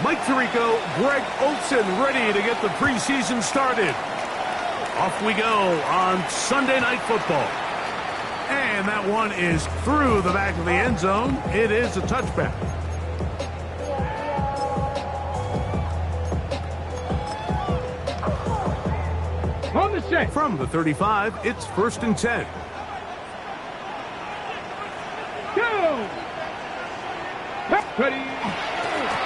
Mike Tirico, Greg Olson ready to get the preseason started. Off we go on Sunday Night Football. And that one is through the back of the end zone. It is a touchback. On the set. From the 35, it's 1st and 10. Go! Ready.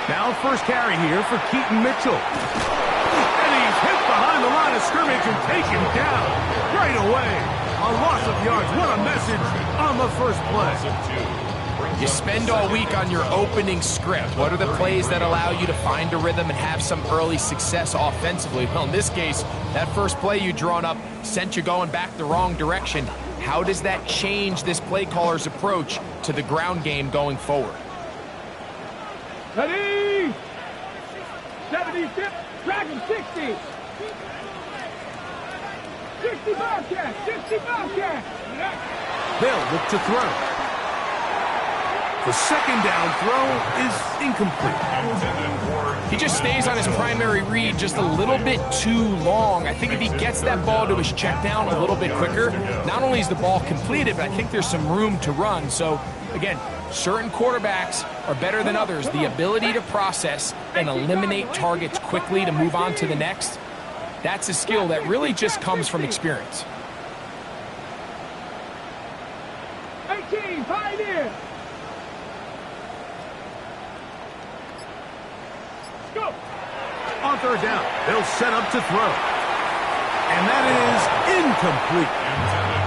Now first carry here for Keaton Mitchell. And he's hit behind the line of scrimmage and taken down right away. A loss of yards. What a message on the first play. You spend all week on your opening script. What are the plays that allow you to find a rhythm and have some early success offensively? Well, in this case, that first play you drawn up sent you going back the wrong direction. How does that change this play caller's approach to the ground game going forward? Ready. 76. Drag him 60. 60 Bobcat. 60 Bobcat. They'll look to throw. The second down throw is incomplete. He just stays on his primary read just a little bit too long. I think if he gets that ball to his check down a little bit quicker, not only is the ball completed, but I think there's some room to run. So, again, certain quarterbacks are better than others. The ability to process and eliminate targets quickly to move on to the next, that's a skill that really just comes from experience. 18, Pioneer. Go. On third down, they'll set up to throw. And that is incomplete.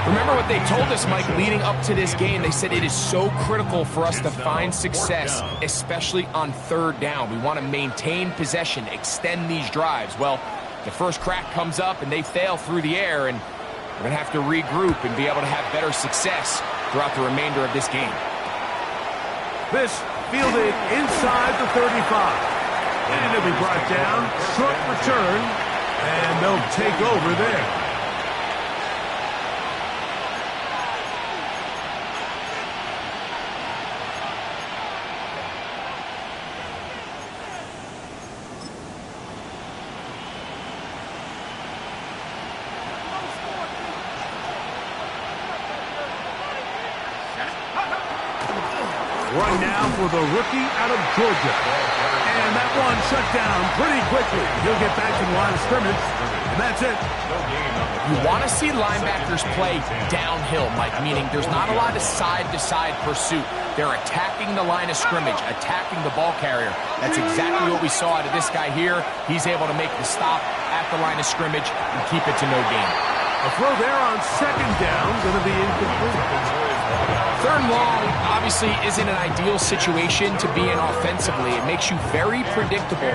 Remember what they told us, Mike, leading up to this game. They said it is so critical for us to find success, especially on third down. We want to maintain possession, extend these drives. Well, the first crack comes up and they fail through the air, and we're going to have to regroup and be able to have better success throughout the remainder of this game. This fielded inside the 35. And it'll be brought down, short return, and they'll take over there. Right now for the rookie out of Georgia. And that one shut down pretty quickly. He'll get back to the line of scrimmage, and that's it. You want to see linebackers play downhill, Mike, meaning there's not a lot of side-to-side pursuit. They're attacking the line of scrimmage, attacking the ball carrier. That's exactly what we saw out of this guy here. He's able to make the stop at the line of scrimmage and keep it to no gain. A throw there on second down, going to be incomplete. Third and long obviously isn't an ideal situation to be in offensively. It makes you very predictable,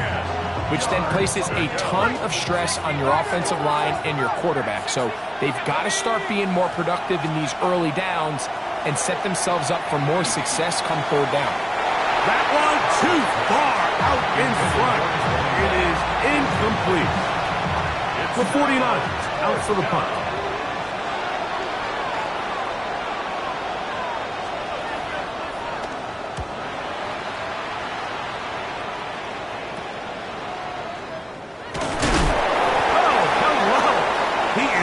which then places a ton of stress on your offensive line and your quarterback. So they've got to start being more productive in these early downs and set themselves up for more success come third down. That one too far out in front. It is incomplete. For 49, out for the punt.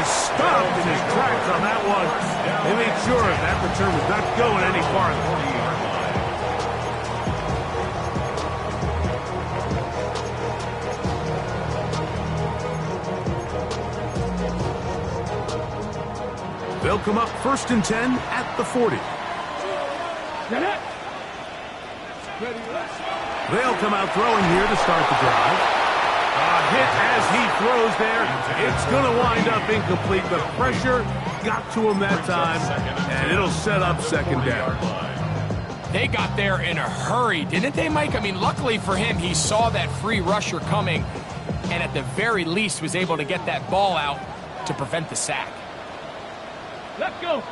Stopped in his tracks on that one. They made sure that return was not going any farther. They'll come up 1st and 10 at the 40. They'll come out throwing here to start the drive. Hit as he throws there. It's going to wind up incomplete. The pressure got to him that time, and it'll set up second down. They got there in a hurry, didn't they, Mike? I mean, luckily for him, he saw that free rusher coming, and at the very least was able to get that ball out to prevent the sack. Let's go.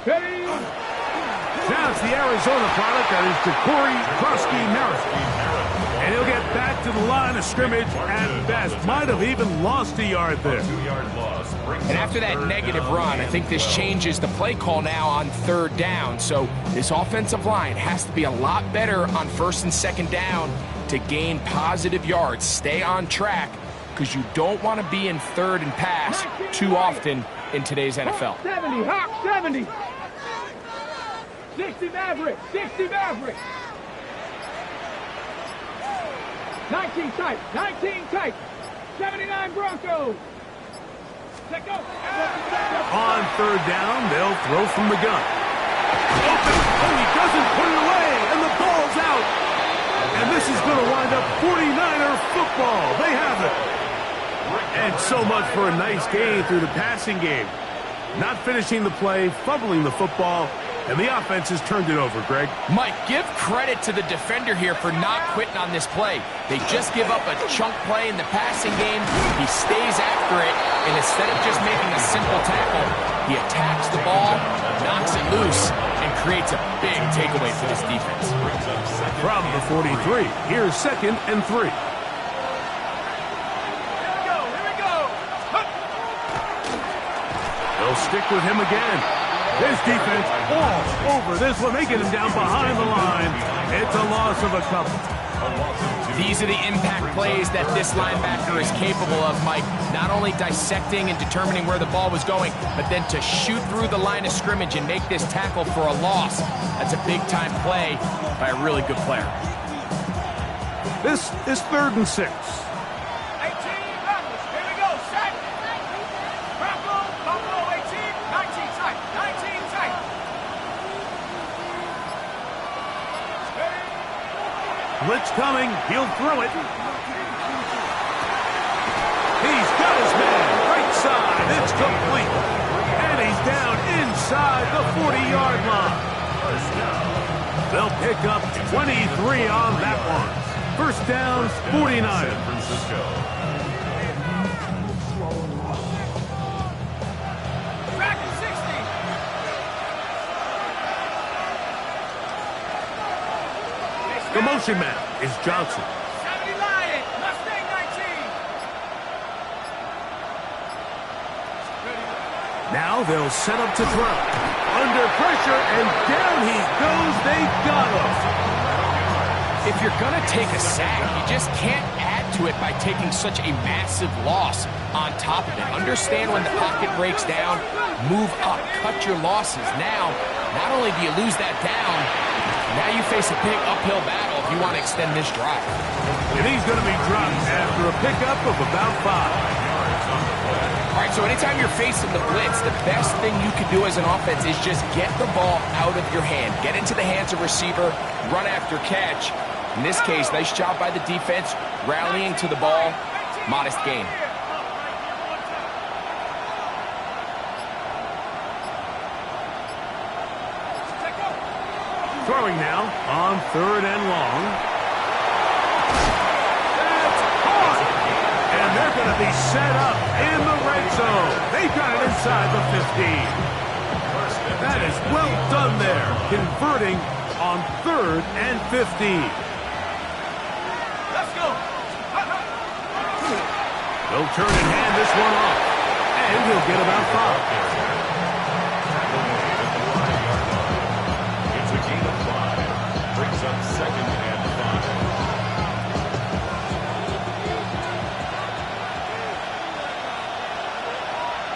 Ready. Now it's the Arizona product. That is Corey Krosky-Merritt. And he'll get back to the line of scrimmage at best. Might have even lost a yard there. And after that negative run, I think this changes the play call now on third down. So this offensive line has to be a lot better on first and second down to gain positive yards. Stay on track because you don't want to be in third and pass too often in today's NFL. 70, Hawk 70. 60 Maverick, 60 Maverick. 19 tight, 19 tight. 79 Broncos. Let go. On third down, they'll throw from the gun. Open, and he doesn't put it away, and the ball's out. And this is going to wind up 49er football. They have it. And so much for a nice gain through the passing game. Not finishing the play, fumbling the football, and the offense has turned it over, Greg. Mike, give credit to the defender here for not quitting on this play. They just give up a chunk play in the passing game. He stays after it, and instead of just making a simple tackle, he attacks the ball, knocks it loose, and creates a big takeaway for this defense. From the 43, here's 2nd and 3. They'll stick with him again. This defense all over this one. They get him down behind the line. It's a loss of a couple. These are the impact plays that this linebacker is capable of, Mike. Not only dissecting and determining where the ball was going, but then to shoot through the line of scrimmage and make this tackle for a loss. That's a big-time play by a really good player. This is 3rd and 6. Blitz coming. He'll throw it. He's got his man. Right side. It's complete. And he's down inside the 40-yard line. They'll pick up 23 on that one. First down, 49. The motion man is Johnson. 70 Lion, Mustang 19. Now they'll set up to throw. Under pressure, and down he goes. They got him. If you're going to take a sack, you just can't add to it by taking such a massive loss on top of it. Understand when the pocket breaks down, move up, cut your losses. Now, not only do you lose that down, now you face a big uphill battle if you want to extend this drive. And he's going to be dropped after a pickup of about 5. All right, so anytime you're facing the blitz, the best thing you can do as an offense is just get the ball out of your hand. Get into the hands of receiver, run after catch. In this case, nice job by the defense, rallying to the ball, modest gain. Throwing now on 3rd and long. That's caught! And they're going to be set up in the red zone. They've got it inside the 15. That is well done there, converting on 3rd and 15. Let's go. They'll turn and hand this one off. And he'll get about 5. Brings up 2nd and 5.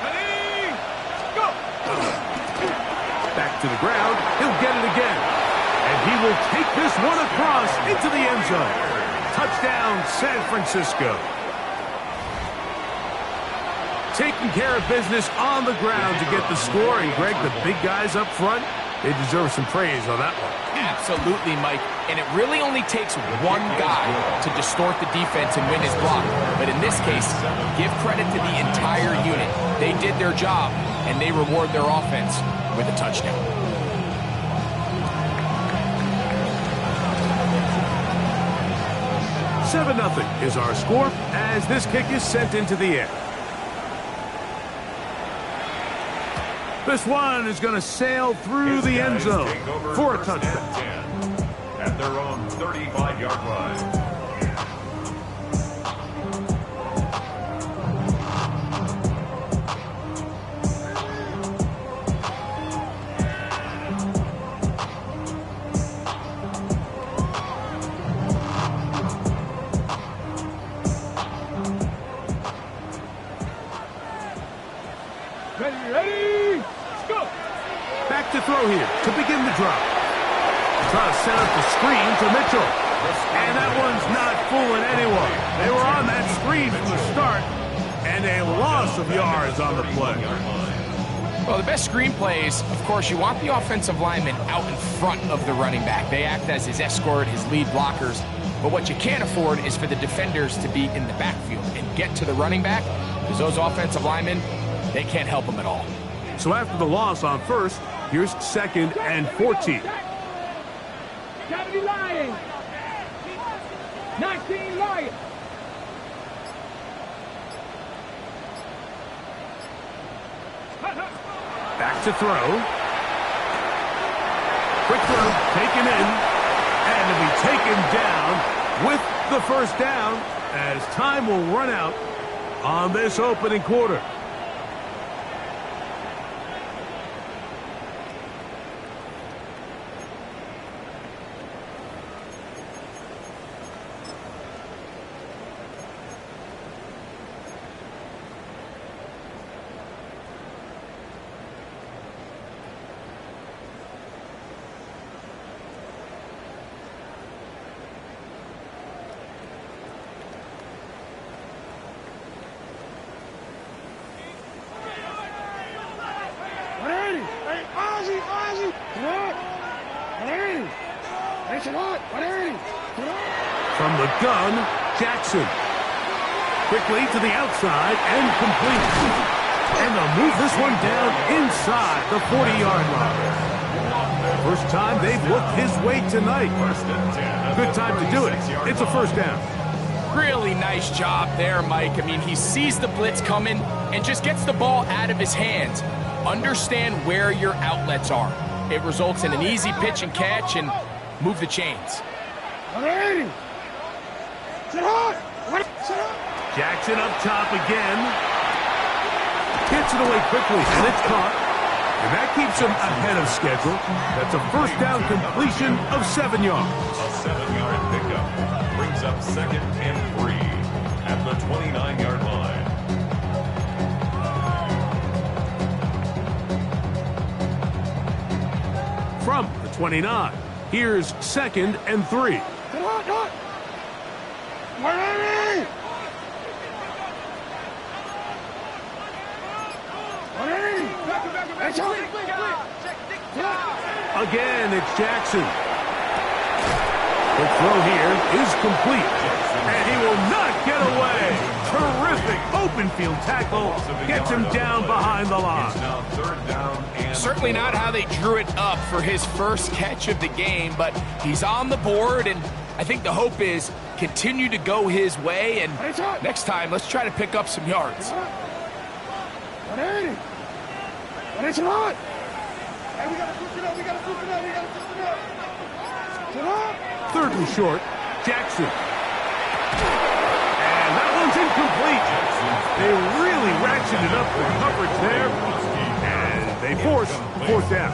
Ready? Go. Back to the ground. He'll get it again. And he will take this one across into the end zone. Touchdown, San Francisco. Taking care of business on the ground to get the score. And, Greg, the big guys up front, they deserve some praise on that one. Absolutely, Mike. And it really only takes one guy to distort the defense and win his block. But in this case, give credit to the entire unit. They did their job, and they reward their offense with a touchdown. Seven 7-0 is our score as this kick is sent into the air. This one is going to sail through the end zone for a touchdown. At their own 35-yard line. to throw here to begin the drop. Trying to set up the screen to Mitchell. And that one's not fooling anyone. They were on that screen from the start, and a loss of yards on the play. Well, the best screenplay is, of course, you want the offensive lineman out in front of the running back. They act as his escort, his lead blockers. But what you can't afford is for the defenders to be in the backfield and get to the running back, because those offensive linemen, they can't help him at all. So after the loss on first, here's 2nd and 14. 70 Lions. 19 Lions. Back to throw. Quick throw, taken in, and to be taken down with the first down as time will run out on this opening quarter. From the gun, Jackson. Quickly to the outside and complete. And they'll move this one down inside the 40-yard line. First time they've looked his way tonight. Good time to do it. It's a first down. Really nice job there, Mike. I mean, he sees the blitz coming and just gets the ball out of his hands. Understand where your outlets are. It results in an easy pitch and catch and move the chains. Jackson up top again. Gets it away quickly, and it's caught. And that keeps him ahead of schedule. That's a first down completion of 7 yards. A 7-yard pickup brings up 2nd and 3 at the 29-yard line. From the 29, here's 2nd and 3. Again, it's Jackson. The throw here is complete, and he will not get away. Terrific open field tackle gets him down behind the line. Certainly not how they drew it up for his first catch of the game, but he's on the board, and I think the hope is continue to go his way, and next time, let's try to pick up some yards. Third and short, Jackson. And that one's incomplete. They really ratcheted up the coverage there, and they force 4th down.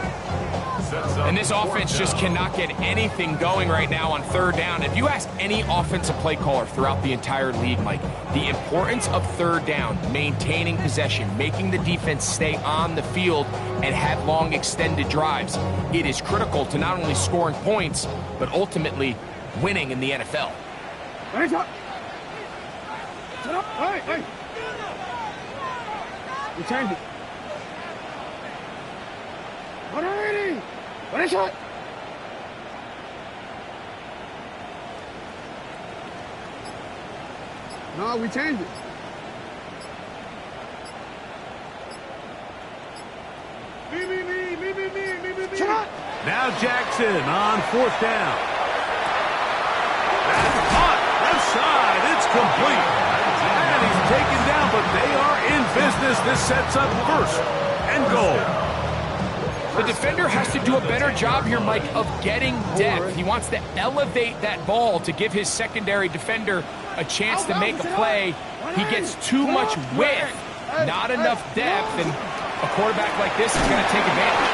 And this offense just cannot get anything going right now on 3rd down. If you ask any offensive play caller throughout the entire league, Mike, the importance of 3rd down, maintaining possession, making the defense stay on the field and have long extended drives, it is critical to not only scoring points, but ultimately winning in the NFL. We changed it. No, we changed it. Now Jackson on 4th down. That's caught. Left side. It's complete. And he's taken down, but they are in business. This sets up 1st and goal. The defender has to do a better job here, Mike, of getting depth. He wants to elevate that ball to give his secondary defender a chance to make a play. He gets too much width, not enough depth, and a quarterback like this is going to take advantage.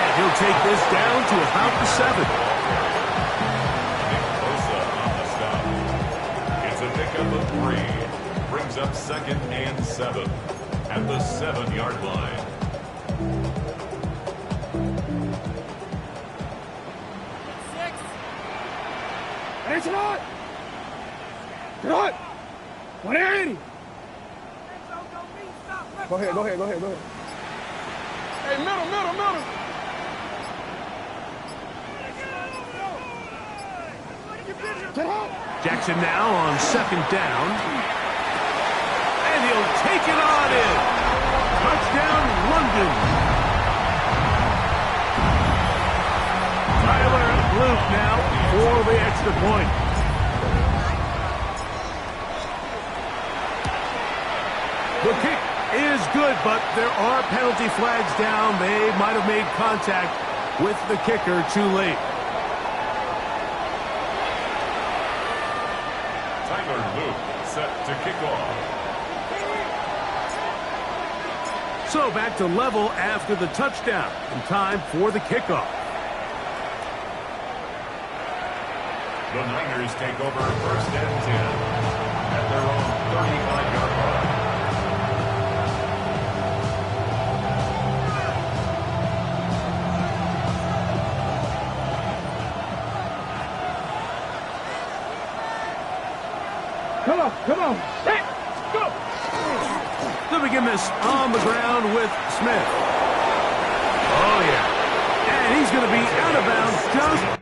And he'll take this down to about the 7. It's a pickup of 3. Brings up 2nd and 7 at the 7-yard line. Jackson on! Get on! 180! Go ahead. Hey, middle. Get on! Jackson now on second down. And he'll take it on in. Touchdown, London. Tyler Luke now for the extra point. The kick is good, but there are penalty flags down. They might have made contact with the kicker too late. Tyler Luke set to kick off. So back to level after the touchdown, and time for the kickoff. The Niners take over first and 10 at their own 35-yard line. Come on. Set. Go. They'll begin this on the ground with Smith. Oh, yeah. And he's going to be out of bounds just...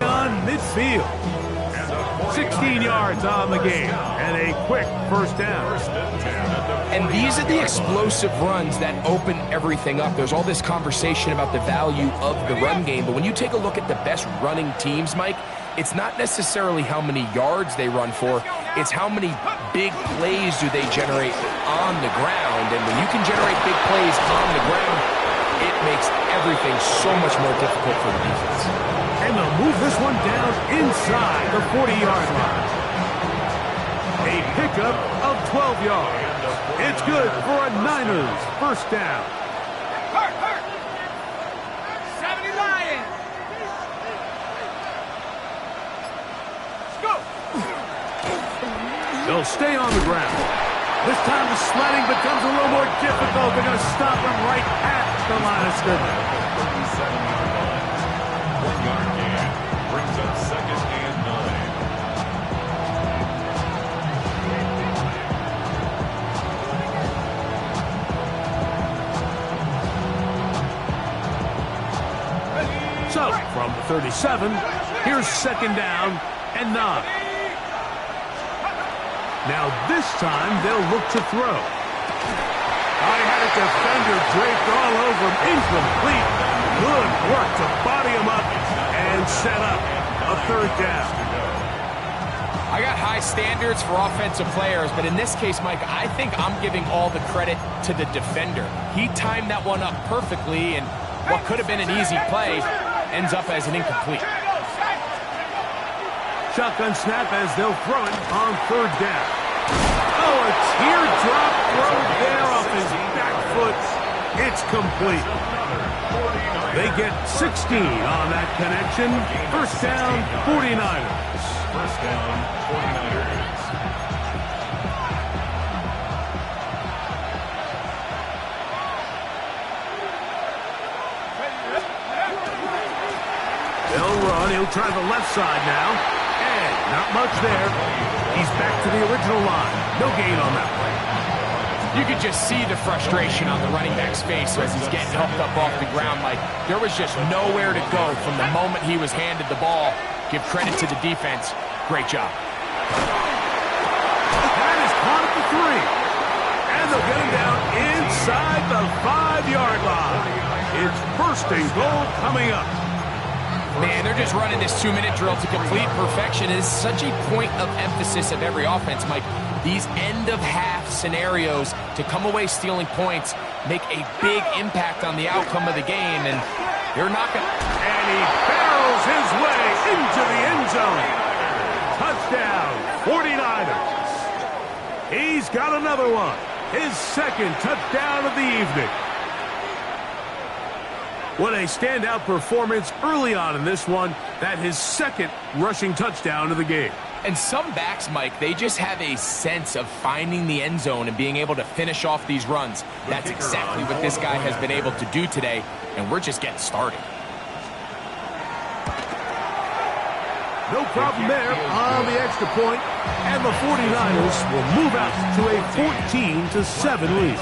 on midfield. 16 yards on the game and a quick first down. And these are the explosive runs that open everything up. There's all this conversation about the value of the run game, but when you take a look at the best running teams, Mike, it's not necessarily how many yards they run for, it's how many big plays do they generate on the ground. And when you can generate big plays on the ground, it makes everything so much more difficult for the defense. And they'll move this one down inside the 40-yard line. A pickup of 12 yards. It's good for a Niners first down. Hurt. 70 Lions. Go. They'll stay on the ground. This time the sledding becomes a little more difficult. They're going to stop him right at the line of scrimmage. 37-yard line. 1-yard gain brings up second and 9. So, from the 37, here's second down and 9. Now this time they'll look to throw. I had a defender draped all over him. Incomplete. Good work to body him up and set up a third down. I got high standards for offensive players, but in this case, Mike, I think I'm giving all the credit to the defender. He timed that one up perfectly, and what could have been an easy play ends up as an incomplete. Shotgun snap as they'll throw it on third down. Oh, a teardrop throw there off his back foot. It's complete. They get 16 on that connection. First down, 49ers. First down, 49ers. They'll run. He'll try the left side now. And not much there. He's back to the original line. No gain on that play. You could just see the frustration on the running back's face as he's getting helped up off the ground. Like, there was just nowhere to go from the moment he was handed the ball. Give credit to the defense. Great job. That is caught at the 3. And they'll get him down inside the 5-yard line. It's first and goal coming up. Man, they're just running this 2-minute drill to complete perfection. It is such a point of emphasis of every offense, Mike. These end-of-half scenarios to come away stealing points make a big impact on the outcome of the game, and they're not going to... And he barrels his way into the end zone. Touchdown, 49ers. He's got another one. His second touchdown of the evening. What a standout performance early on in this one. That his second rushing touchdown of the game. And some backs, Mike, they just have a sense of finding the end zone and being able to finish off these runs. That's exactly what this guy has been able to do today, and we're just getting started. No problem there on the extra point, and the 49ers will move out to a 14-7 lead.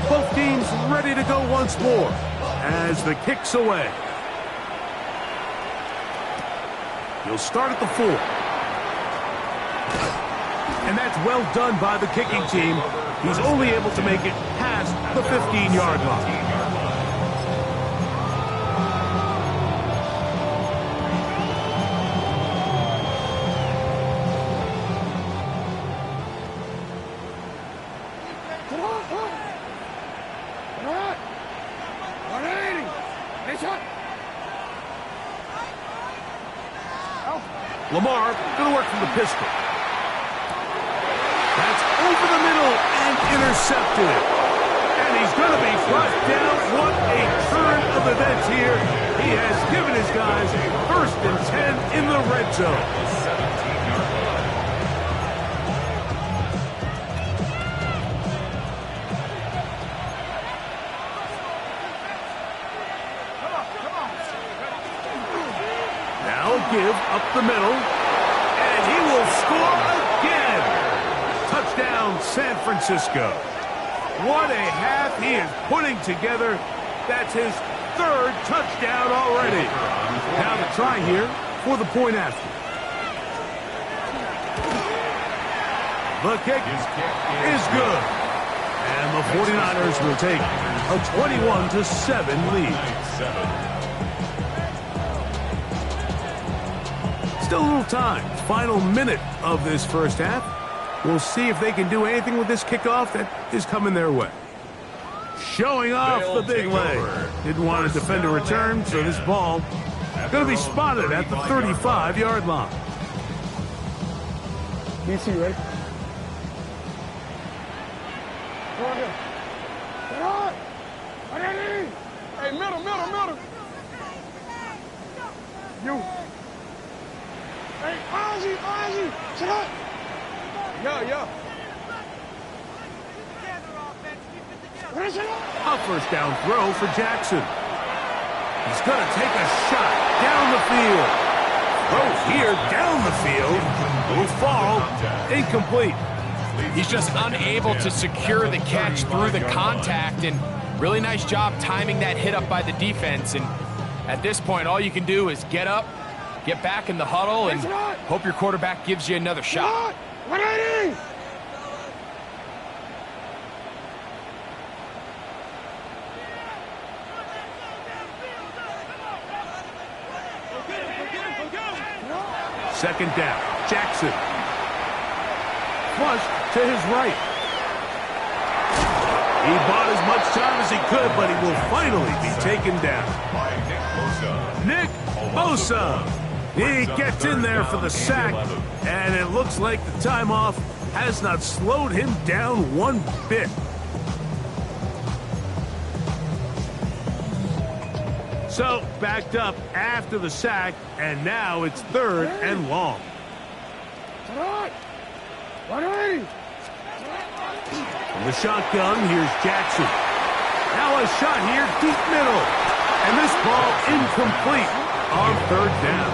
Both teams ready to go once more as the kick's away. He'll start at the 4. And that's well done by the kicking team. He's only able to make it past the 15-yard line. Lamar going to work from the pistol. That's over the middle and intercepted. And he's going to be brought down. What a turn of events here. He has given his guys first and 10 in the red zone. Now give up the middle. And he will score again. Touchdown, San Francisco. What a half he is putting together. That's his third touchdown already. Now the try here for the point after. The kick is good. And the 49ers will take a 21-7 lead. Still a little time. Final minute of this first half. We'll see if they can do anything with this kickoff that is coming their way. Showing off the big leg. Didn't want to defend a return, so this ball going to be spotted at the 35-yard line. DC, ready? Come on, get on! Hey, middle! You! Hey, Ozzy! Sit up! Yeah. A first down throw for Jackson. He's going to take a shot down the field. Throws here down the field. Will fall. Incomplete. He's just unable to secure the catch through the contact, and really nice job timing that hit up by the defense. And at this point, all you can do is get up, get back in the huddle, and hope your quarterback gives you another shot. 180! Second down. Jackson. Flush to his right. He bought as much time as he could, but he will finally be taken down. Nick Bosa. He gets in there for the sack, and it looks like the timeoff has not slowed him down one bit. So, backed up after the sack, and now it's third and long. From the shotgun, here's Jackson. Now a shot here, deep middle. And this ball incomplete on third down.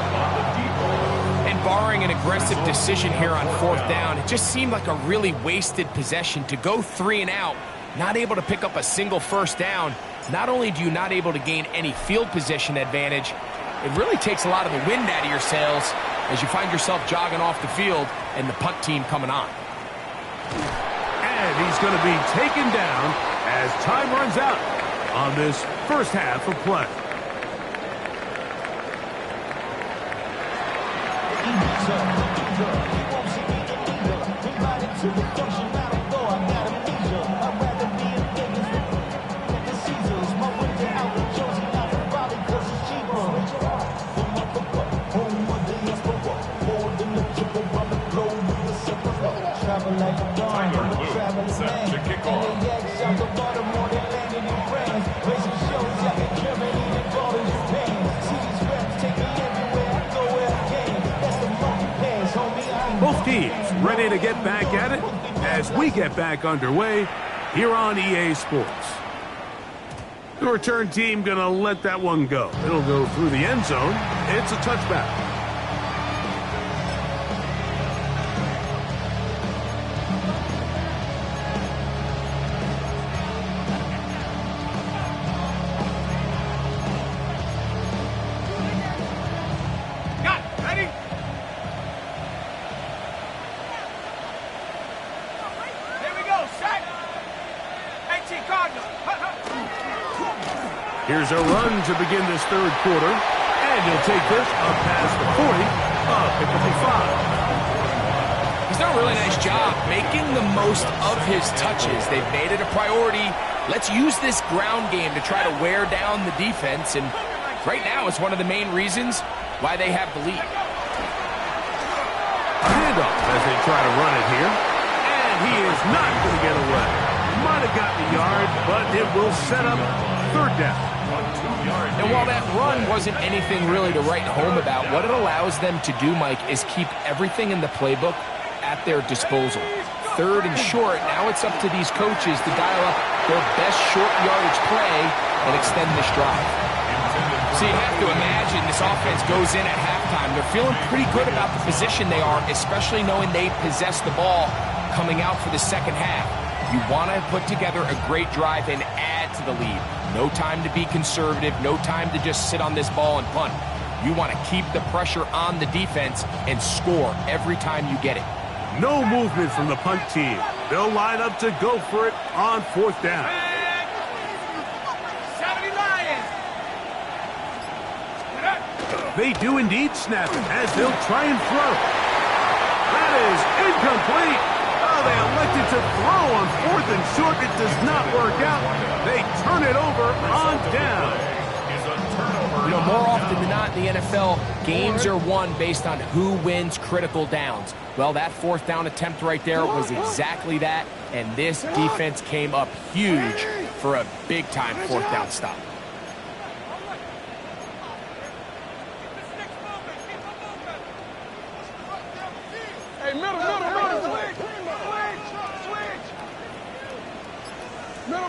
And barring an aggressive decision here on fourth down, it just seemed like a really wasted possession to go 3 and out, not able to pick up a single first down. Not only do you not able to gain any field position advantage, it really takes a lot of the wind out of your sails as you find yourself jogging off the field and the punt team coming on. And he's going to be taken down as time runs out on this first half of play. Set to kick off. Both teams ready to get back at it as we get back underway here on EA Sports. The return team going to let that one go. It'll go through the end zone. It's a touchback. Here's a run to begin this third quarter, and he'll take this up past the 40, pick up the 5. He's done a really nice job making the most of his touches. They've made it a priority. Let's use this ground game to try to wear down the defense, and right now it's one of the main reasons why they have the lead. A handoff as they try to run it here, and he is not going to get away. Might have gotten a yard, but it will set up third down. And while that run wasn't anything really to write home about, what it allows them to do, Mike, is keep everything in the playbook at their disposal. Third and short, now it's up to these coaches to dial up their best short yardage play and extend this drive. So you have to imagine this offense goes in at halftime. They're feeling pretty good about the position they are, especially knowing they possess the ball coming out for the second half. You want to put together a great drive and add to the lead. No time to be conservative, no time to just sit on this ball and punt. You want to keep the pressure on the defense and score every time you get it. No movement from the punt team. They'll line up to go for it on fourth down. 70 Lions! They do indeed snap it as they'll try and throw. That is incomplete. Oh, they elected to throw on fourth and short. It does not work out. They turn it over on down. You know, more often than not in the NFL, games are won based on who wins critical downs. Well, that fourth down attempt right there was exactly that, and this defense came up huge for a big-time fourth down stop. Hey, middle.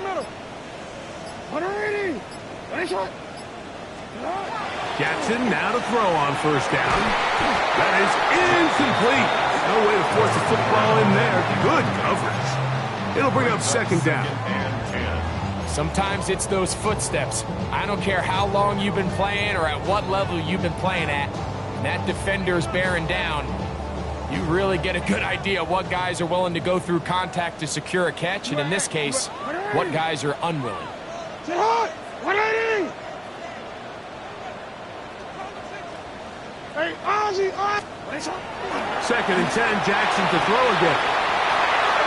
Middle. 180. Nice one. Jackson now to throw on first down. That is incomplete. No way to force the football in there. Good coverage. It'll bring up second down. Sometimes it's those footsteps. I don't care how long you've been playing or at what level you've been playing at. And that defender's bearing down. You really get a good idea what guys are willing to go through contact to secure a catch, and in this case, what guys are unwilling. Sit hot! 180! Hey, Ozzy! Second and 10, Jackson to throw again.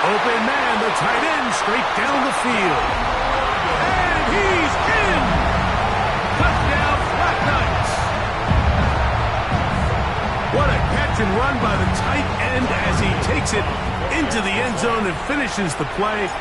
Open man, the tight end, straight down the field. And he's in! Touchdown, Black Knights! What a catch and run by the tight end as he takes it into the end zone and finishes the play.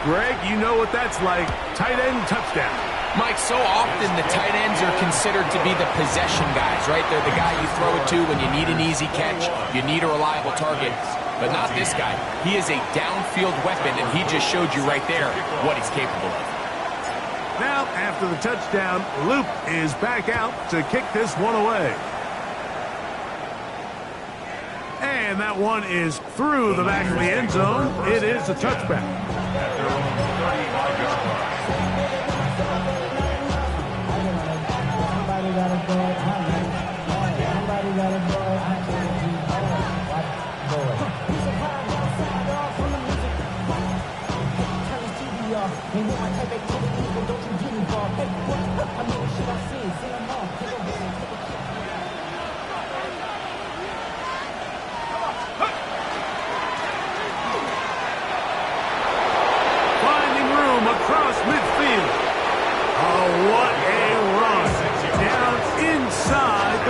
Greg, you know what that's like. Tight end touchdown. Mike, so often the tight ends are considered to be the possession guys, right? They're the guy you throw it to when you need an easy catch, you need a reliable target. But not this guy. He is a downfield weapon, and he just showed you right there what he's capable of. Now, after the touchdown, Luke is back out to kick this one away. And that one is through the back of the end zone. It is a touchback. Gotta go high.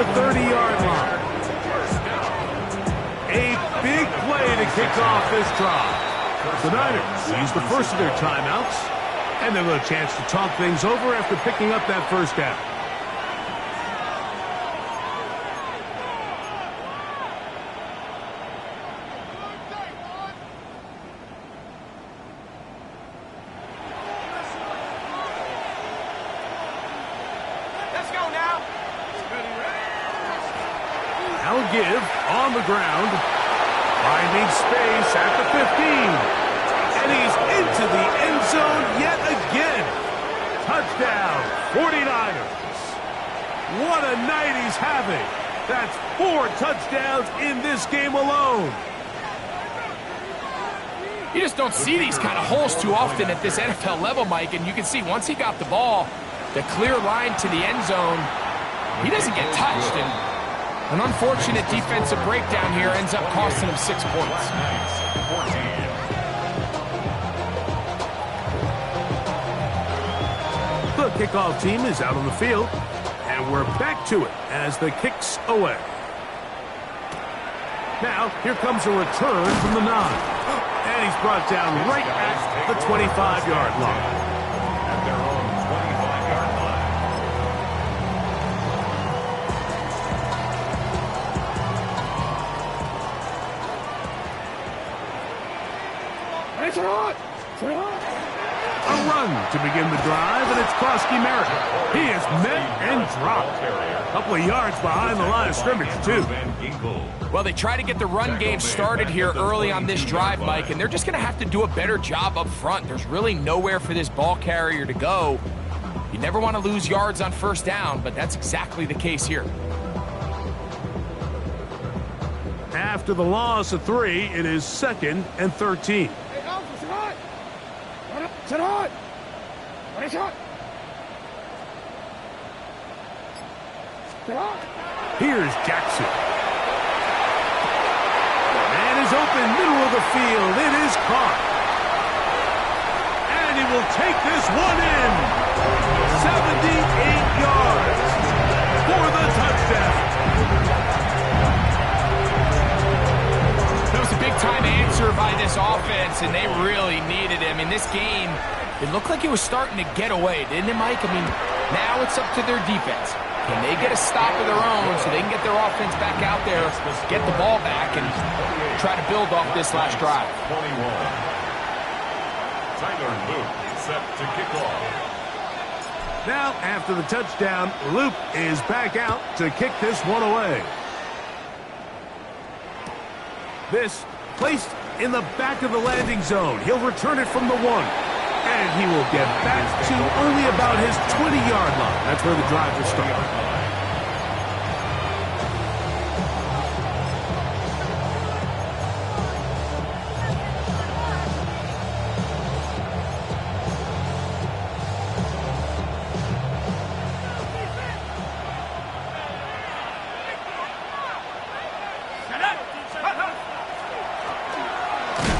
the 30-yard line. A big play to kick off this drive. The Niners use the first of their timeouts, and they'll have a chance to talk things over after picking up that first down. Now give on the ground, finding space at the 15. And he's into the end zone yet again. Touchdown, 49ers. What a night he's having. That's 4 touchdowns in this game alone. You just don't see these kind of holes too often at this NFL level, Mike, and you can see once he got the ball, the clear line to the end zone, he doesn't get touched, and an unfortunate defensive breakdown here ends up costing him 6 points. The kickoff team is out on the field, and we're back to it as the kick's away. Now, here comes a return from the 9. And he's brought down right at the 25-yard line. At their own 25-yard line. It's hot! It's hot! A run to begin the drive, and it's Krosky Merritt. He is met and dropped. A couple of yards behind the line of scrimmage, too. Well, they try to get the run game started here early on this drive, Mike, and they're just going to have to do a better job up front. There's really nowhere for this ball carrier to go. You never want to lose yards on first down, but that's exactly the case here. After the loss of 3, it is 2nd and 13. Hey, Alpha, it's hot! It's hot! What is hot? It's hot! Here's Jackson. And is open, middle of the field. It is caught. And he will take this one in. 78 yards for the touchdown. That was a big-time answer by this offense, and they really needed it. I mean, this game, it looked like it was starting to get away, didn't it, Mike? I mean, now it's up to their defense. Can they get a stop of their own so they can get their offense back out there, get the ball back, and try to build off this last drive? 21. Tyler Luke set to kick off. Now, after the touchdown, Luke is back out to kick this one away. This placed in the back of the landing zone. He'll return it from the 1. And he will get back to only about his 20-yard line. That's where the drive will start.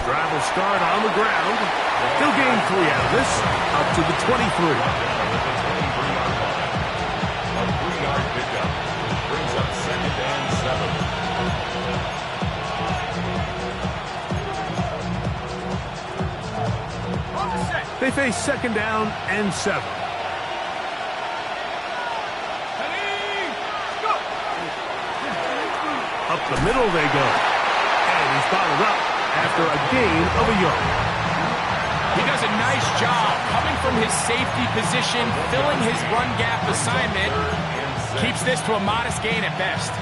Drive will start on the ground. He'll gain 3 out of this, up to the 23. A 3-yard pickup brings up 2nd and 7. They face 2nd down and 7. Up the middle they go. And he's bottled up after a gain of a yard. He does a nice job coming from his safety position, filling his run gap assignment, keeps this to a modest gain at best.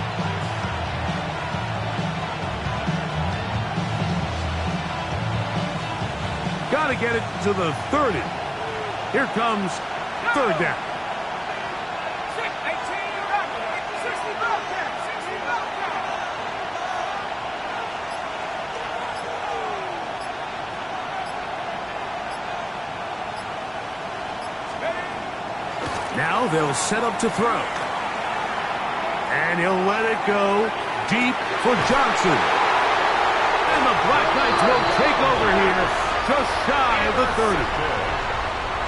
Got to get it to the 30. Here comes 3rd down. Now they'll set up to throw. And he'll let it go deep for Johnson. And the Black Knights will take over here just shy of the 30.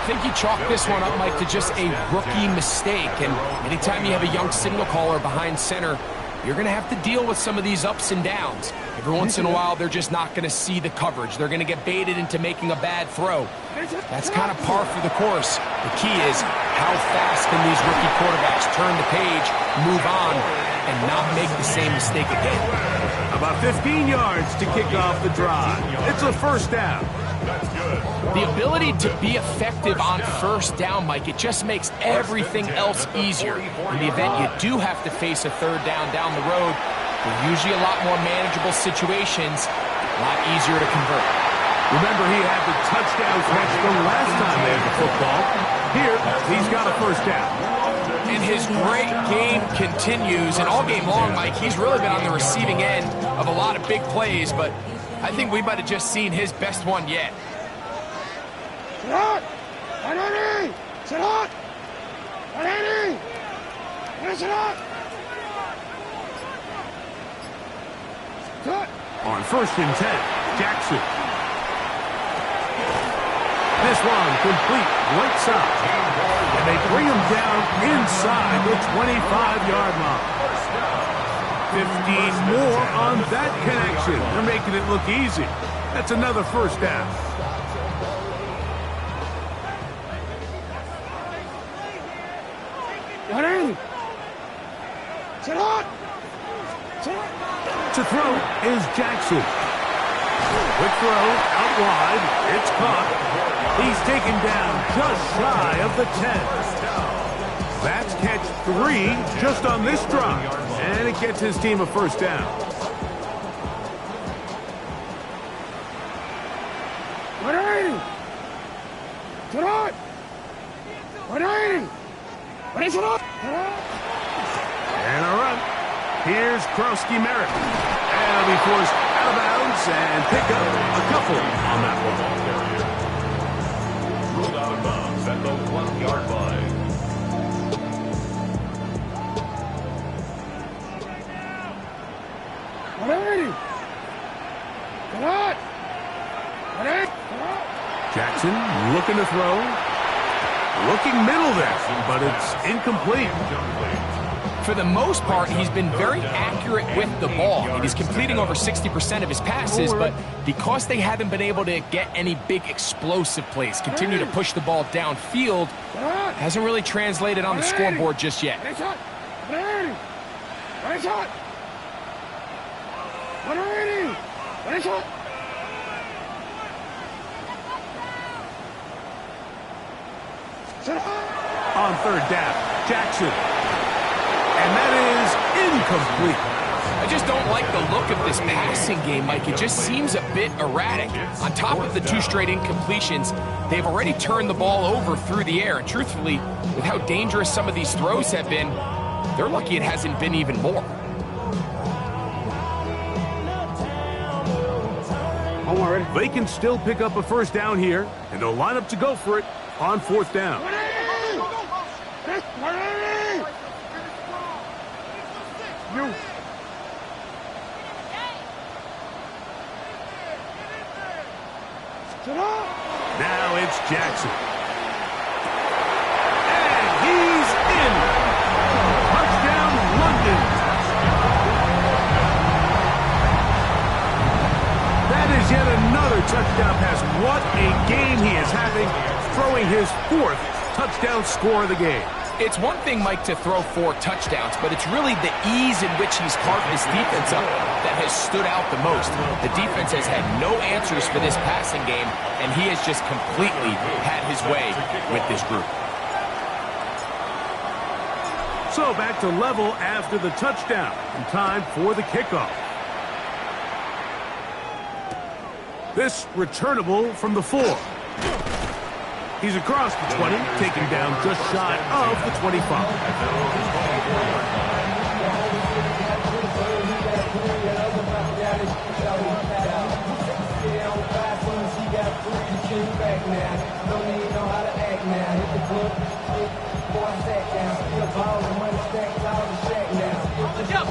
I think you chalk this one up, Mike, to just a rookie mistake. And anytime you have a young signal caller behind center, you're going to have to deal with some of these ups and downs. Every once in a while, they're just not going to see the coverage. They're going to get baited into making a bad throw. That's kind of par for the course. The key is how fast can these rookie quarterbacks turn the page, move on, and not make the same mistake again. About 15 yards to kick off the drive. It's a first down. The ability to be effective on first down, Mike, it just makes everything else easier. In the event you do have to face a third down the road, they're usually a lot more manageable situations, a lot easier to convert. Remember, he had the touchdown catch the last time they had the football. Here, he's got a first down. And his great game continues, and all game long, Mike, he's really been on the receiving end of a lot of big plays, but I think we might have just seen his best one yet. Sit out! Ready! Sit out! Ready! Sit out! Cut! On 1st and 10, Jackson. This one complete right side. And they bring him down inside the 25-yard line. 15 more on that connection. They're making it look easy. That's another first down. Ready! Sit out! Sit out! To throw is Jackson. Quick throw out wide. It's caught. He's taken down just shy of the 10. That's catch 3 just on this drive. And it gets his team a first down. Ready! Sit out! Ready! Ready, sit out! And a run. Here's Krosky Merritt. And he'll be forced out of bounds and pick up a couple on that one. Ruled out of bounds at the 1-yard line. Ready! Sit out! Ready! Jackson looking to throw. Looking middle there, but it's incomplete. For the most part, he's been very accurate with the ball. And he's completing over 60% of his passes, but because they haven't been able to get any big explosive plays, continue to push the ball downfield, hasn't really translated on the scoreboard just yet. Ready, shot! Ready! Ready, shot! On 3rd down, Jackson. And that is incomplete. I just don't like the look of this passing game, Mike. It just seems a bit erratic. On top of the 2 straight incompletions, they've already turned the ball over through the air. And truthfully, with how dangerous some of these throws have been, they're lucky it hasn't been even more. They can still pick up a first down here, and they'll line up to go for it on 4th down. You. Now it's Jackson. And he's in. Touchdown, London. That is yet another touchdown pass. What a game he is having, throwing his 4th touchdown score of the game. It's one thing, Mike, to throw 4 touchdowns, but it's really the ease in which he's carved his defense up that has stood out the most. The defense has had no answers for this passing game, and he has just completely had his way with this group. So back to level after the touchdown, and time for the kickoff. This returnable from the 4. He's across the 20, taken down just shy of the 25.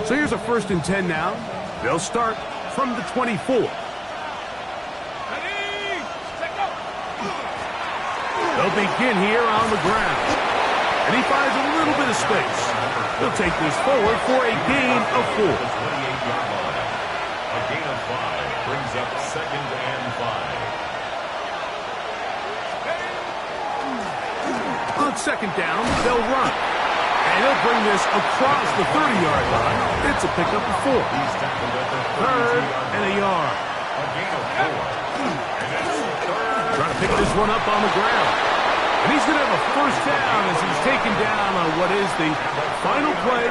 So here's a 1st and 10 now. They'll start from the 24. They'll begin here on the ground. And he finds a little bit of space. He'll take this forward for a gain of 4. 28-yard line. A gain of 5 brings up 2nd and 5. On 2nd down, they'll run. And he'll bring this across the 30-yard line. It's a pickup of 4. He's tackled at the 3rd and a yard. A gain of 4. And it's 3rd. Trying to pick this one up on the ground. And he's going to have a first down as he's taken down on what is the final play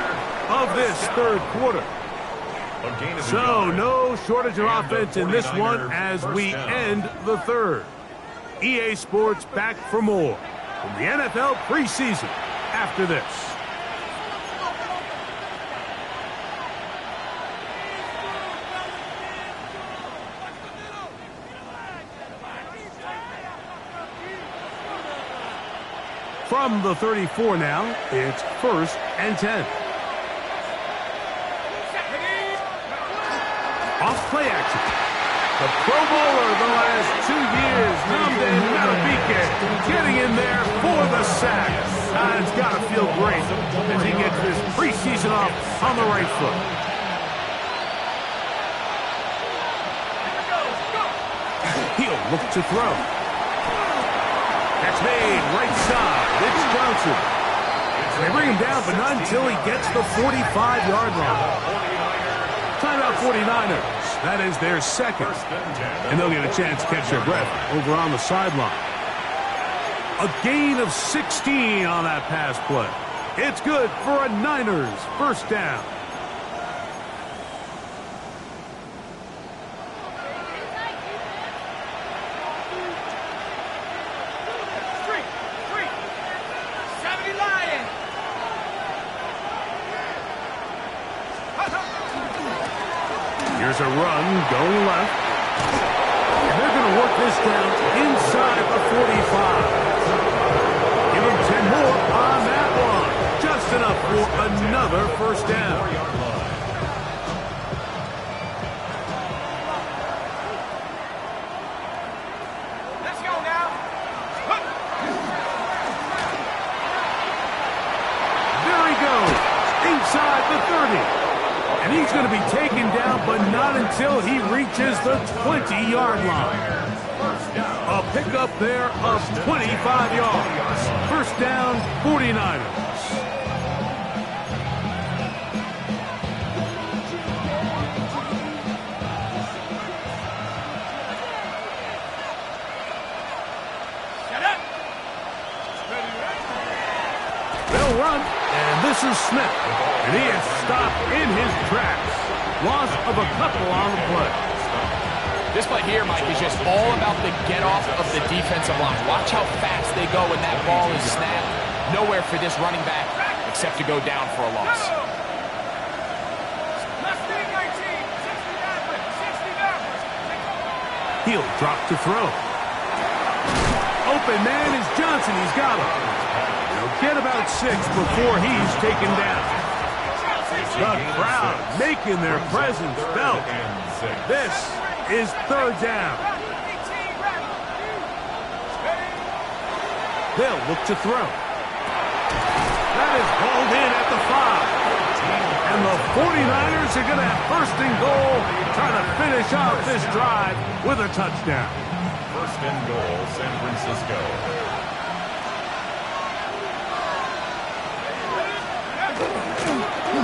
of this 3rd quarter. So no shortage of offense in this one as we end the 3rd. EA Sports back for more from the NFL preseason after this. From the 34 now, it's 1st and 10. Off play action. The Pro Bowler the last 2 years, Namde Matabike, getting in there for the sack. It's got to feel great as he gets this preseason off on the right foot. He'll look to throw. That's made right side. It's Johnson. And they bring him down, but not until he gets the 45-yard line. Timeout 49ers. That is their 2nd. And they'll get a chance to catch their breath over on the sideline. A gain of 16 on that pass play. It's good for a Niners first down. Here's a run going left. And they're going to work this down inside the 45. Give them 10 more on that one. Just enough for another first down. Let's go now. There he goes. Inside the 30. And he's going to be taken down, but not until he reaches the 20-yard line. A pickup there of 25 yards. First down, 49ers. They'll run, and this is Smith. And he is stopped in his tracks. Loss of a couple on the play. This play here, Mike, is just all about the get-off of the defensive line. Watch how fast they go when that ball is snapped. Nowhere for this running back except to go down for a loss. He'll drop to throw. Open man is Johnson. He's got him. He'll get about 6 before he's taken down. The crowd making their presence felt. This is 3rd down. They'll look to throw. That is hauled in at the 5. And the 49ers are going to have 1st and goal, trying to finish off this drive with a touchdown. 1st and goal, San Francisco.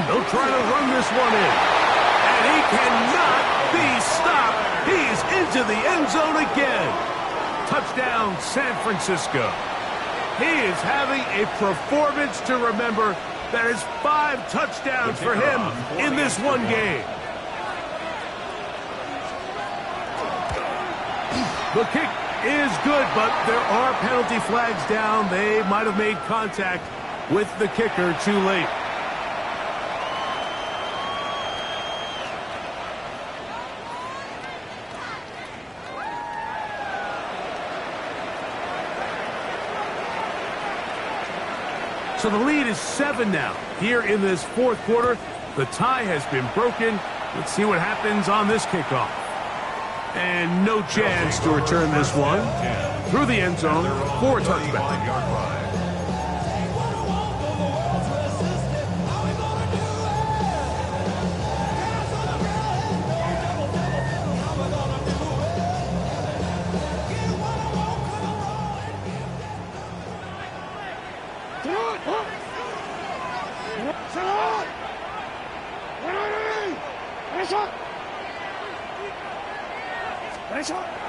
They'll try to run this one in. And he cannot be stopped. He's into the end zone again. Touchdown, San Francisco. He is having a performance to remember. That is 5 touchdowns for him in this one game. The kick is good, but there are penalty flags down. They might have made contact with the kicker too late. So the lead is 7 now. Here in this 4th quarter, the tie has been broken. Let's see what happens on this kickoff. And no chance to return this one. through the end zone for a touchback. 35-yard line.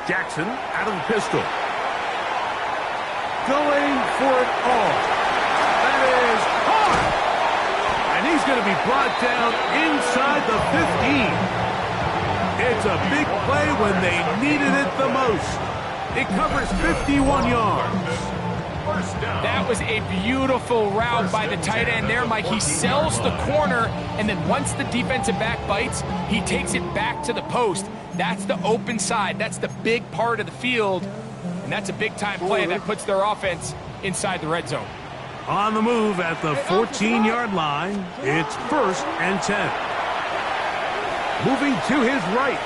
Jackson out of the pistol. Going for it all. That is hard. And he's going to be brought down inside the 15. It's a big play when they needed it the most. It covers 51 yards. That was a beautiful route by the tight end there, Mike. He sells the corner, and then once the defensive back bites, he takes it back to the post. That's the open side. That's the big part of the field, and that's a big-time play that puts their offense inside the red zone. On the move at the 14-yard line, it's 1st and 10. Moving to his right.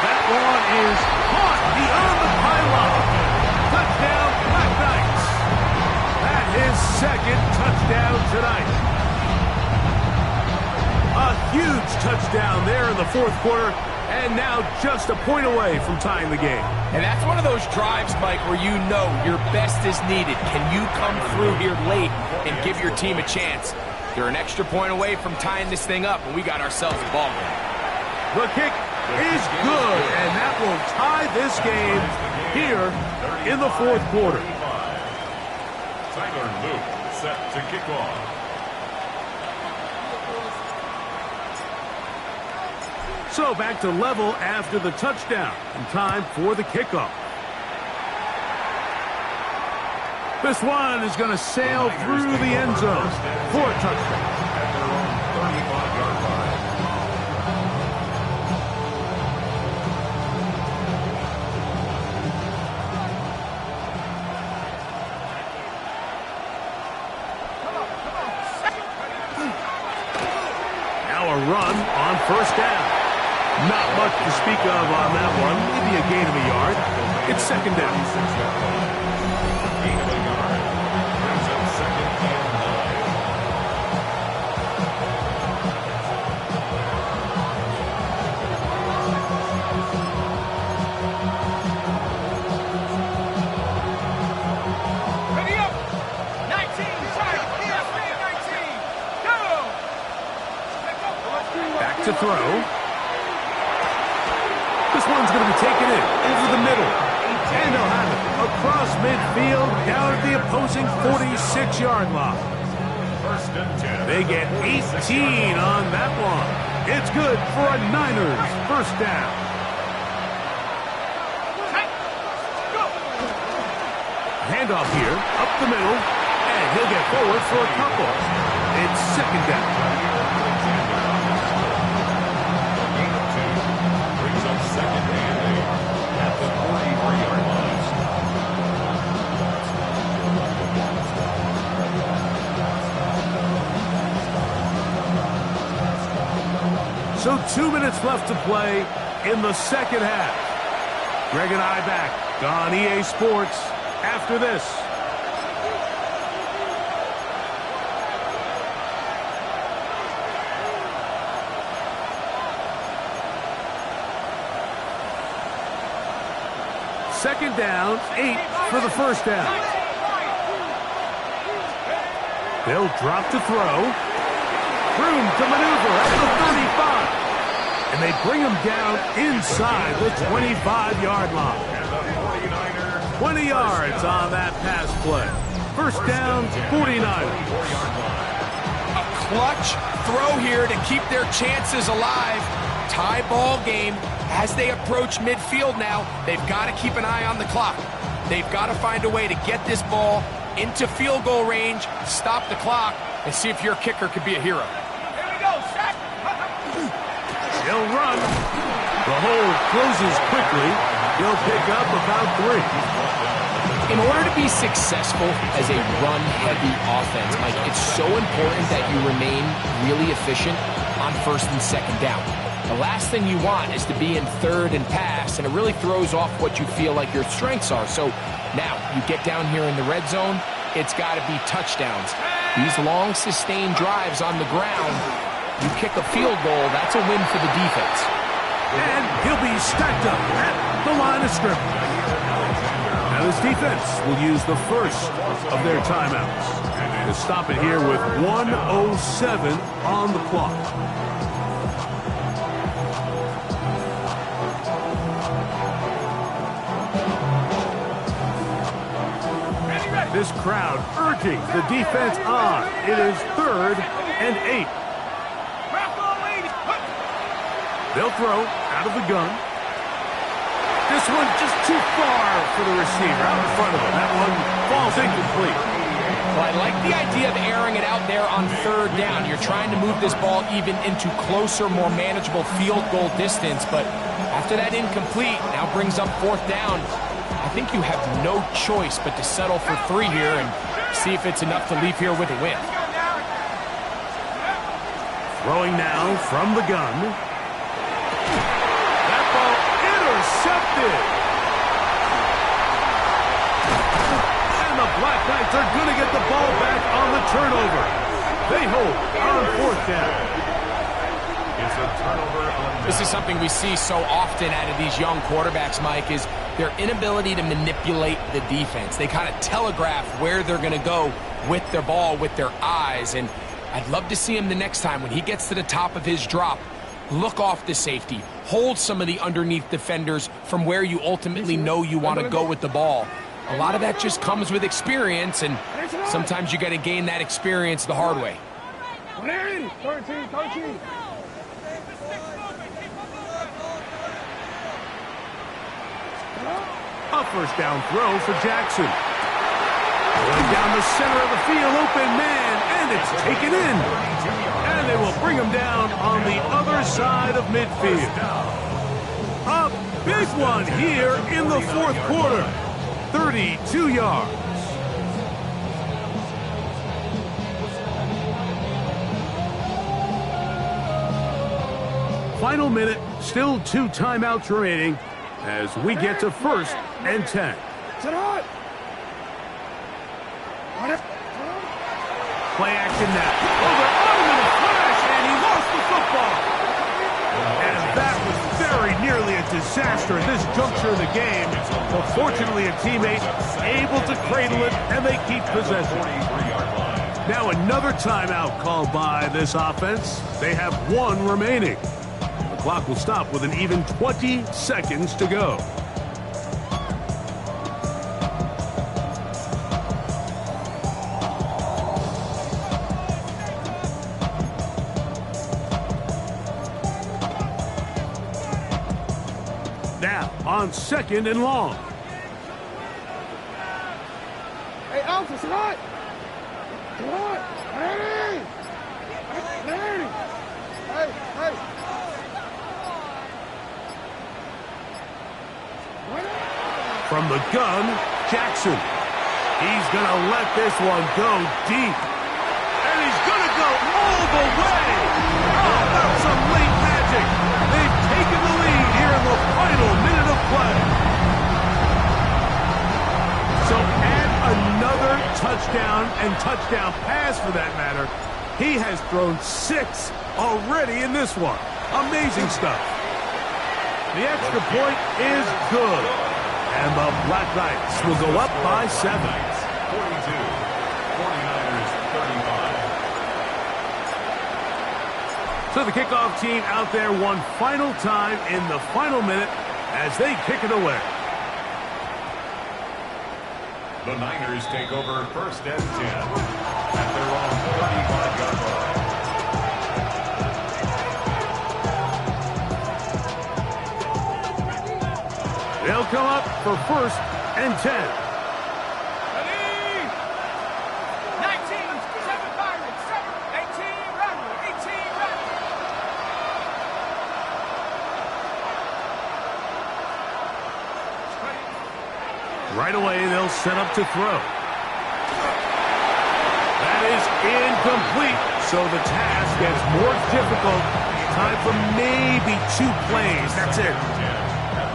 That one is caught beyond the pylon. Touchdown, Black Knights. That his second touchdown tonight. A huge touchdown there in the 4th quarter, and now just a point away from tying the game. And that's one of those drives, Mike, where you know your best is needed. Can you come through here late and give your team a chance? They're an extra point away from tying this thing up, and we got ourselves a ball game. The kick is good, and that will tie this game here in the 4th quarter. Tyler Luke set to kick off. So back to level after the touchdown, and time for the kickoff. This one is going to sail through the end zone for a touchdown. At their own 35-yard line. Now a run on 1st down. Not much to speak of on that one. Maybe a gain of a yard. It's 2nd down. Gain of a yard. Brings up 2nd and 9. Ready up! 19, side, 19, go! Back to throw. This one's going to be taken in over the middle. And they'll have it across midfield down at the opposing 46-yard line. 1st and 10. They get 18 on that one. It's good for a Niners 1st down. Handoff here, up the middle, and he'll get forward for a couple. It's 2nd down. Gain of 2. Brings up 2nd and 8 at the 43-yard line. So 2 minutes left to play in the 2nd half. Greg and I back on EA Sports after this. Second down, 8 for the 1st down. They'll drop to throw. Room to maneuver at the 35. And they bring him down inside the 25-yard line. 20 yards on that pass play. 1st down, 49ers. A clutch throw here to keep their chances alive. Tie ball game as they approach midfield now. They've got to keep an eye on the clock. They've got to find a way to get this ball into field goal range, stop the clock, and see if your kicker could be a hero. Here we go, set! He'll run. The hole closes quickly. He'll pick up about 3. In order to be successful as a run-heavy offense, Mike, it's so important that you remain really efficient on 1st and 2nd down. The last thing you want is to be in third and pass, and it really throws off what you feel like your strengths are. So now you get down here in the red zone, it's got to be touchdowns. These long, sustained drives on the ground, you kick a field goal, that's a win for the defense. And he'll be stacked up at the line of scrimmage. Now this defense will use the first of their timeouts to stop it here with 1:07 on the clock. This crowd urging the defense on. It is 3rd and 8. They'll throw out of the gun. This one just too far for the receiver out in front of him. That one falls incomplete. Well, I like the idea of airing it out there on 3rd down. You're trying to move this ball even into closer, more manageable field goal distance, but after that incomplete, now brings up 4th down. I think you have no choice but to settle for 3 here and see if it's enough to leave here with a win. Throwing now from the gun. That ball intercepted. And the Black Knights are going to get the ball back on the turnover. They hold on 4th down. It's a turnover on down. This is something we see so often out of these young quarterbacks, Mike, is their inability to manipulate the defense. They kind of telegraph where they're going to go with their ball, with their eyes, and I'd love to see him the next time when he gets to the top of his drop. Look off the safety. Hold some of the underneath defenders from where you ultimately know you want to go with the ball. A lot of that just comes with experience, and sometimes you got to gain that experience the hard way. 13. A first down throw for Jackson. Going down the center of the field, open man, and it's taken in. And they will bring him down on the other side of midfield. A big one here in the 4th quarter. 32 yards. Final minute, still 2 timeouts remaining as we get to 1st and 10. Play action now. Over on him in a flash, and he lost the football. And that was very nearly a disaster at this juncture of the game. But fortunately, a teammate able to cradle it, and they keep possession. Now another timeout called by this offense. They have 1 remaining. The clock will stop with an even 20 seconds to go. Now on 2nd and long. Hey, Alpha, come on! Come on! Hey! Hey! Hey! From the gun, Jackson. He's going to let this one go deep. And he's going to go all the way. Oh, that's some late magic. They've taken the lead here in the final minute of play. So add another touchdown and touchdown pass for that matter. He has thrown 6 already in this one. Amazing stuff. The extra point is good. And the Black Knights will go up by 7. 42, 49ers 35. So the kickoff team out there one final time in the final minute as they kick it away. The Niners take over 1st and 10 at their own 35-yard line. They'll come up for 1st and 10. Ready? 19, 7 Pirates, 7, 18, run, 18, run. Right away, they'll set up to throw. That is incomplete, so the task gets more difficult Time for maybe 2 plays. That's it.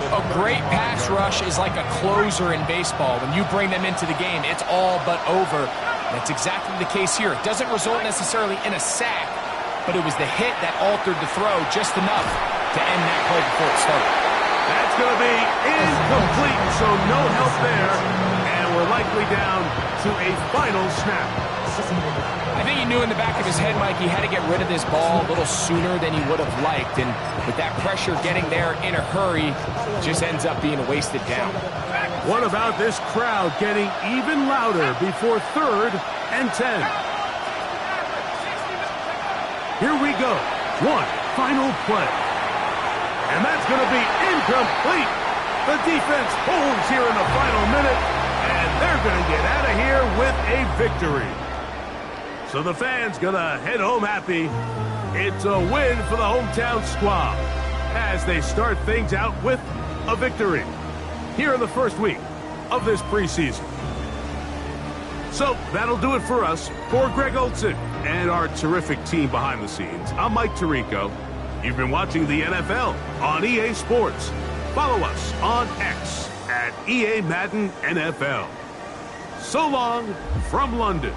A great pass rush is like a closer in baseball. When you bring them into the game, it's all but over. That's exactly the case here. It doesn't result necessarily in a sack, but it was the hit that altered the throw just enough to end that play before it started. That's going to be incomplete, so no help there. And we're likely down to a final snap. I think he knew in the back of his head, Mike, he had to get rid of this ball a little sooner than he would have liked. And with that pressure getting there in a hurry, just ends up being a wasted down. What about this crowd getting even louder before 3rd and 10? Here we go. One final play. And that's going to be incomplete. The defense holds here in the final minute, and they're going to get out of here with a victory. So the fans going to head home happy. It's a win for the hometown squad as they start things out with a victory here in the first week of this preseason. So that'll do it for us. For Greg Olson and our terrific team behind the scenes, I'm Mike Tirico. You've been watching the NFL on EA Sports. Follow us on X at EA Madden NFL. So long from London.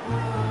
Bye.